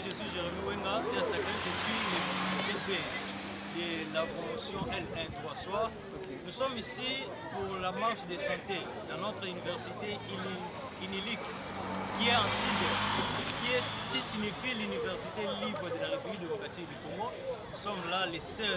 je suis Jérémy Wenga, et à ce je suis le CP de la promotion L1 3 soirs. Nous sommes ici pour la marche de santé dans notre université INILIC, qui est en cyber, qui qui signifie l'Université libre de la République démocratique du Congo. Nous sommes là le 16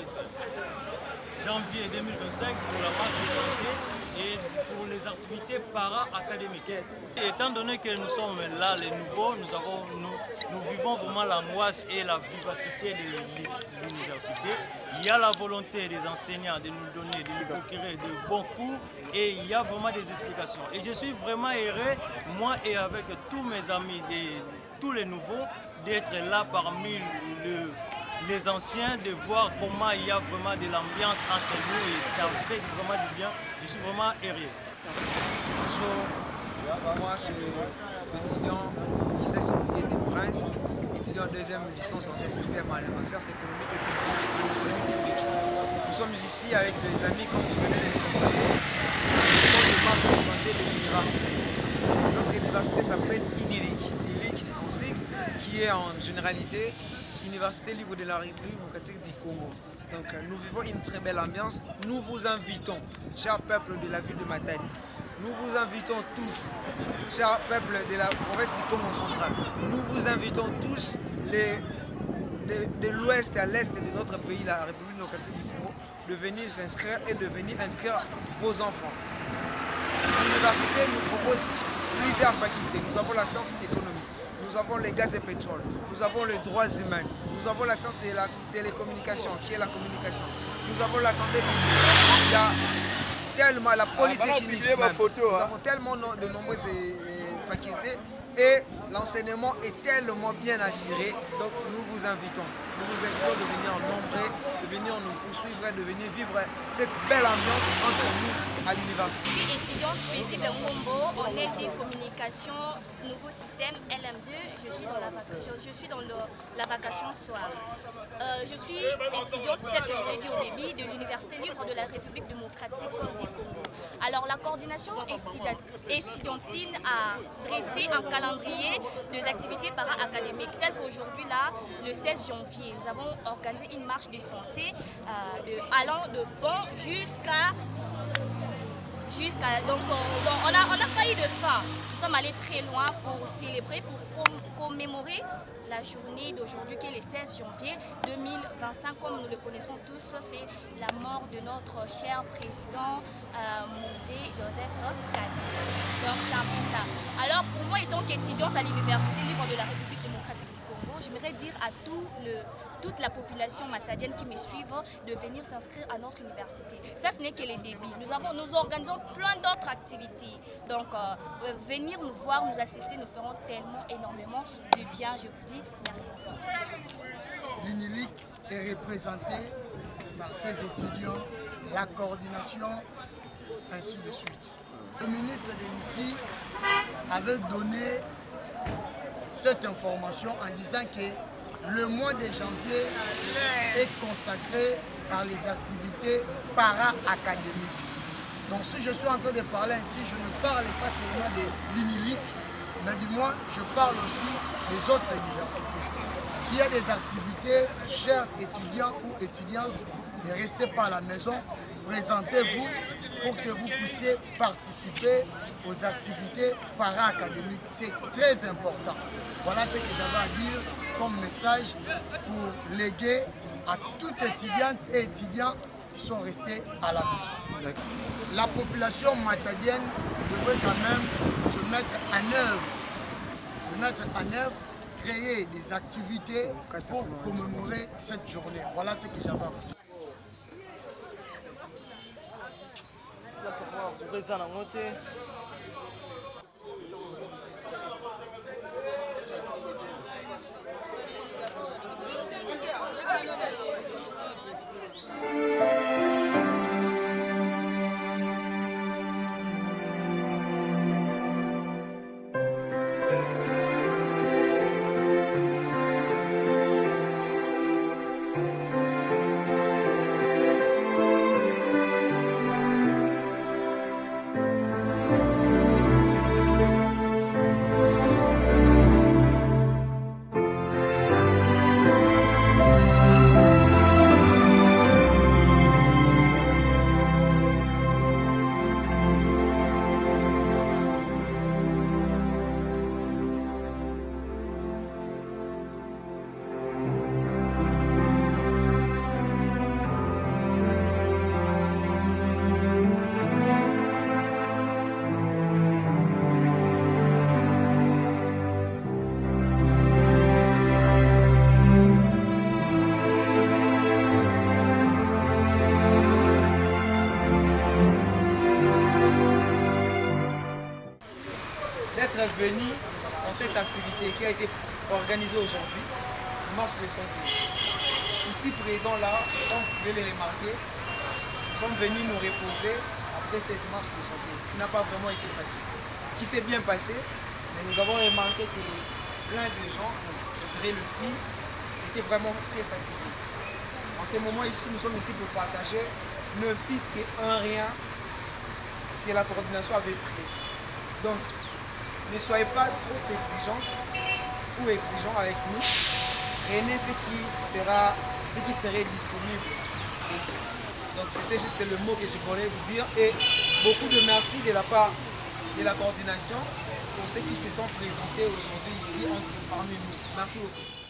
janvier 2025 pour la marche de santé et pour les activités para-académiques. Étant donné que nous sommes là les nouveaux, nous vivons vraiment l'angoisse et la vivacité de l'université. Il y a la volonté des enseignants de nous donner, de nous procurer de bons cours et il y a vraiment des explications. Et je suis vraiment heureux, moi et avec tous mes amis, tous les nouveaux, d'être là parmi les anciens, de voir comment il y a vraiment de l'ambiance entre nous et ça fait vraiment du bien. Je suis vraiment heureux. Bonjour, moi je suis étudiant lycée Simogué des Princes, étudiant en deuxième licence en système en sciences économiques et publiques. Nous sommes ici avec les amis comme vous venez de le constater. Nous sommes de marche de santé de l'université. Notre université s'appelle INILIC, on sait qui est en généralité Université libre de la République démocratique du Congo. Donc nous vivons une très belle ambiance. Nous vous invitons, chers peuples de la ville de Matadi, nous vous invitons tous, chers peuples de la province du Congo central, nous vous invitons tous de l'ouest à l'est de notre pays, la République démocratique du Congo, de venir s'inscrire et de venir inscrire vos enfants. L'université nous propose plusieurs facultés. Nous avons la science économique, nous avons les gaz et pétrole, nous avons les droits humains, nous avons la science de la télécommunication, qui est la communication, nous avons la santé publique, il y a tellement la polytechnique, nous avons tellement de nombreuses facultés et l'enseignement est tellement bien assuré, donc nous vous invitons de venir en nombre, de venir nous poursuivre, de venir vivre cette belle ambiance entre nous à l'université. Je suis étudiante paisible Ngombo en aide des communications, nouveau système LM2. Je suis dans la vacation soir. Je suis étudiante, peut-être que je l'ai dit au début, de l'Université libre de la République démocratique du Congo. Alors la coordination estudiantine a dressé un calendrier des activités para-académiques, tel qu'aujourd'hui, là, le 16 janvier, nous avons organisé une marche de santé allant de Pont jusqu'à... Donc on a failli de faim. Nous sommes allés très loin pour célébrer, pour commémorer la journée d'aujourd'hui qui est le 16 janvier 2025. Comme nous le connaissons tous, c'est la mort de notre cher président Moïse Joseph Kabila. Donc c'est un peu ça. Alors pour moi, étant qu'étudiante à l'Université libre de la République démocratique du Congo, j'aimerais dire à toute la population matadienne qui me suivent de venir s'inscrire à notre université. Ça, ce n'est que les débits. Nous organisons plein d'autres activités. Donc, venir nous voir, nous assister, nous ferons tellement, énormément du bien. Je vous dis merci. L'UNILIC est représenté par ses étudiants, la coordination, ainsi de suite. Le ministre de l'ICI avait donné cette information en disant que le mois de janvier est consacré par les activités para-académiques. Donc si je suis en train de parler ainsi, je ne parle pas seulement de l'UNILIC, mais du moins je parle aussi des autres universités. S'il y a des activités, chers étudiants ou étudiantes, ne restez pas à la maison, présentez-vous pour que vous puissiez participer aux activités para-académiques. C'est très important. Voilà ce que j'avais à dire comme message pour léguer à toute étudiante et étudiant qui sont restés à la maison. La population matadienne devrait quand même se mettre en œuvre, créer des activités pour commémorer cette journée. Voilà ce que j'avais à vous dire. venir dans cette activité qui a été organisée aujourd'hui, marche de santé. Ici présent là, comme vous pouvez le remarquer, nous sommes venus nous reposer après cette marche de santé qui n'a pas vraiment été facile, qui s'est bien passée, mais nous avons remarqué que plein de gens, je dirais le filles, étaient vraiment très fatigués. En ce moment ici, nous sommes ici pour partager ne fût-ce qu'un rien que la coordination avait pris. Donc, ne soyez pas trop exigeantes ou exigeants avec nous. Prenez ce qui serait disponible. Donc, c'était juste le mot que je voulais vous dire. Et beaucoup de merci de la part de la coordination pour ceux qui se sont présentés aujourd'hui ici parmi nous. Merci beaucoup.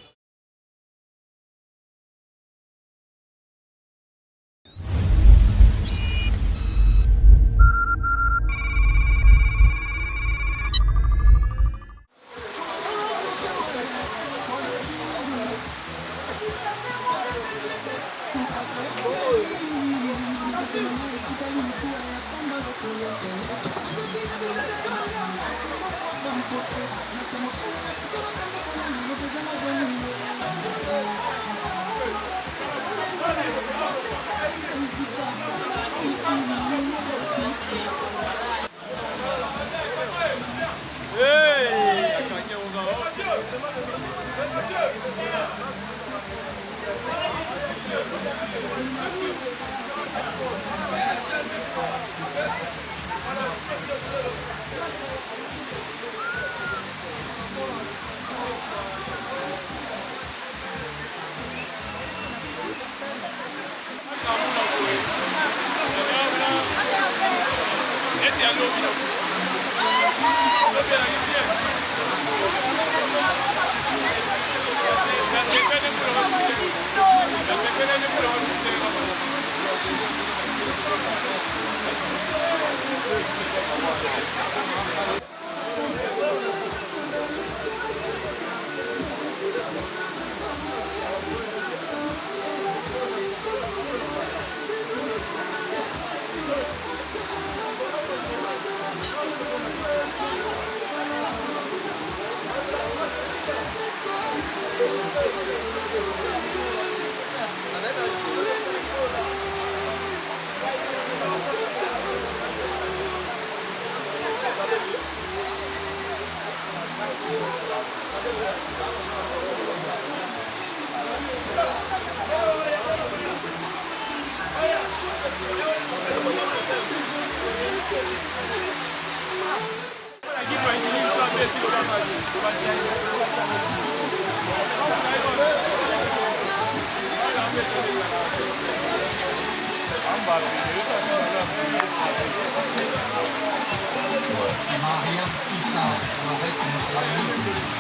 Mariam Issa, avec notre ami,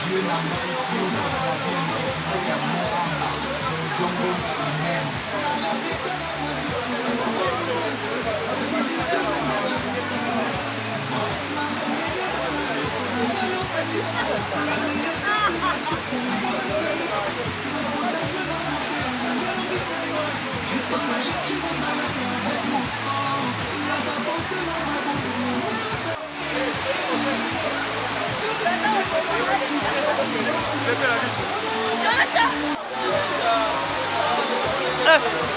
Dieu n'a pas écrit sur la vie, mais il y a Moramba, c'est le Djongo humain. Thank you.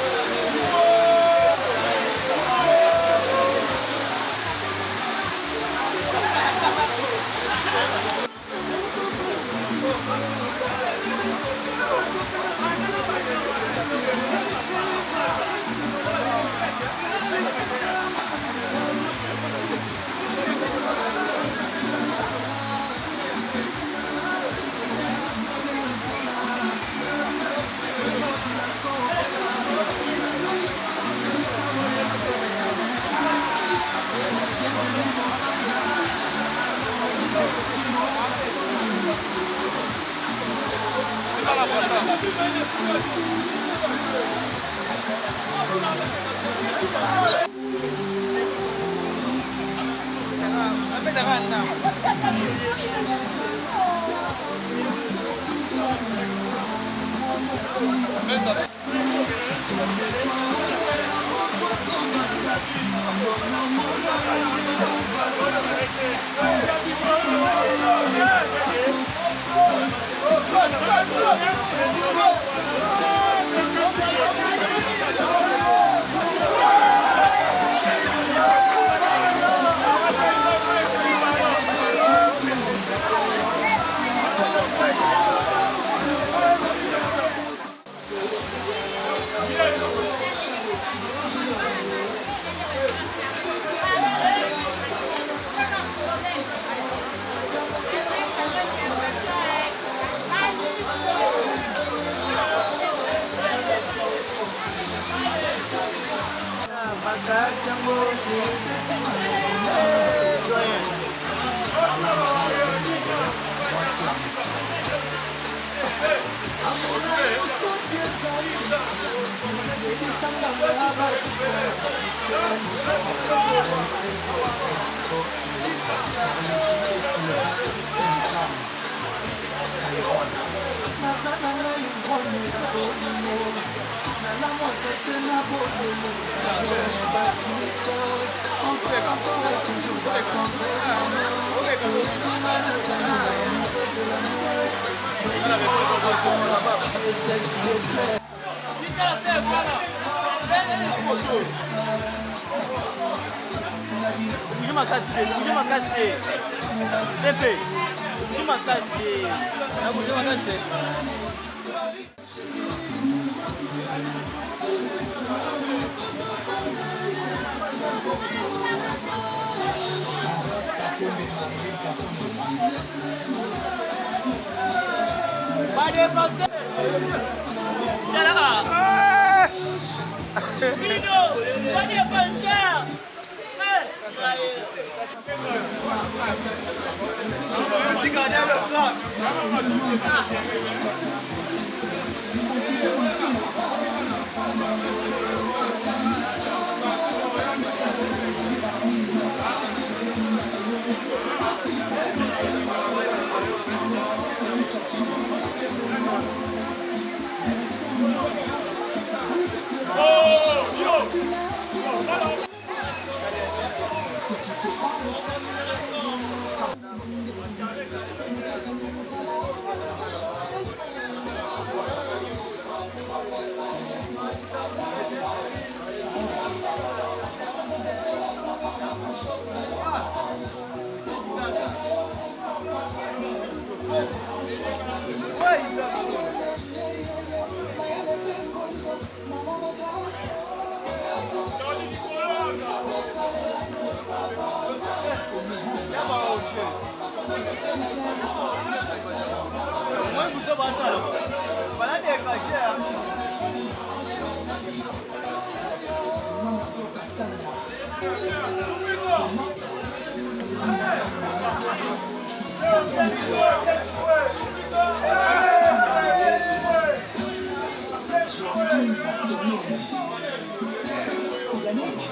Yannick,